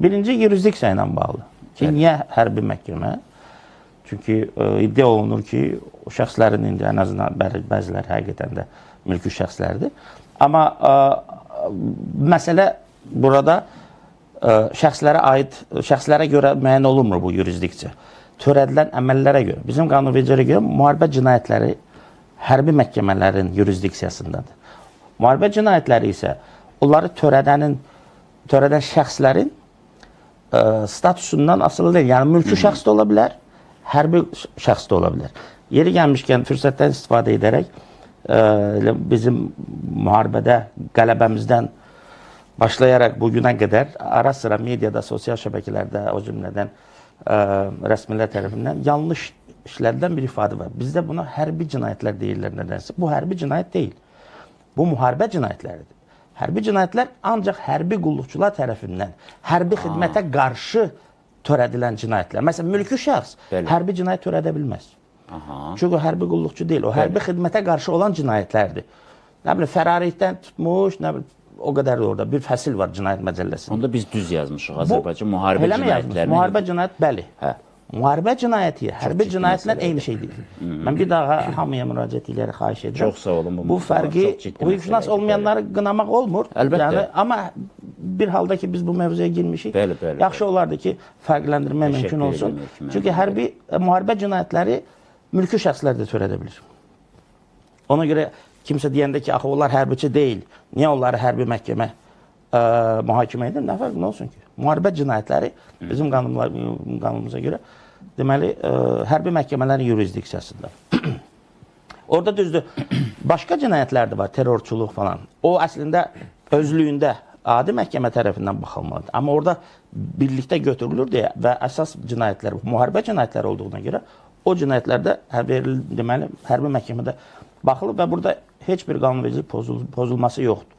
Birinci yurisdiksiya ilə bağlı. Ki, niyə hərbi məhkəmə? Çünki iddia olunur ki, o şəxslərin indi ən azından bəziləri həqiqətən də mülki şəxslərdir. Amma məsələ burada şəxslərə aid, şəxslərə görə müəyyən olunmur bu yurisdiksiya. Törədilən əməllərə görə, bizim qanunvericiliyə görə müharibə cinayətləri hərbi məhkəmələrin yurisdiksiyasındadır. Müharibə cinayətləri isə onları törədən şəxslərin statusundan asılı deyil. Yəni, mülki şəxs də ola bilər, hərbi şəxs də ola bilər. Yeri gəlmişkən fürsətdən istifadə edərək bizim müharibədə qələbəmizdən başlayaraq bugünə qədər ara sıra mediada, sosial şəbəkələrdə, o cümlədən rəsmilər tərəfindən yanlış işlərdən bir ifadə var. Bizdə buna hərbi cinayətlər deyirlər nədənsə. Bu hərbi cinayət deyil. Bu müharibə cinayətləridir. Hərbi cinayətlər ancaq hərbi qulluqçular tərəfindən hərbi xidmətə qarşı törədilən cinayətlər. Məsələn, mülki şəxs hərbi cinayət törədə bilməz. Çünki o hərbi qulluqçu deyil. O hərbi xidmətə qarşı olan cinayətlərdir. Nə bilim, Fərarikdən tutmuş, nə bilim, o qədər də orada bir fəsil var cinayət məcəlləsində. Onda biz düz yazmışıq Azərbaycan müharibə cinayətlərini. Müharibə cinayət, bəli. Müharibə cinayəti, hərbi cinayətlər eyni şey deyil. Mən bir daha hamıya müraciət edərək xahiş edirəm. Çox sağ olun. Bu fərqi hüquqşünas olmayanları qınamaq olmur. Əlbəttə. Amma bir halda ki, biz bu mövzuya girmişik, yaxşı olardı ki, fərqləndirmək mümkün olsun. Çünki hərbi müharibə cinayətləri mülki şəxslər də törədə bilir. Ona görə kimsə deyəndə ki, axı onlar hərbiçi deyil, niyə onları hərbi məhkəmə mühakimə edir? Nə fərq nə olsun ki? Müharibə cinayətləri bizim qanunumuza görə deməli, hərbi məhkəmələrin yurisdiksiyasında. Orada düzdür, başqa cinayətlər də var, terrorçuluq falan. O əslində özlüyündə adi məhkəmə tərəfindən baxılmalıdır. Amma orada birlikdə götürülür deyə və əsas cinayətlər, müharibə cinayətləri olduğuna görə o cinayətlərdə deməli, hərbi məhkəmədə baxılıb və burada heç bir qanunvericilik pozulması yoxdur.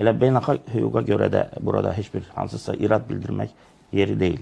Elə beynəlxalq hüquqa görə də burada heç bir hansısa irad bildirmək yeri deyil.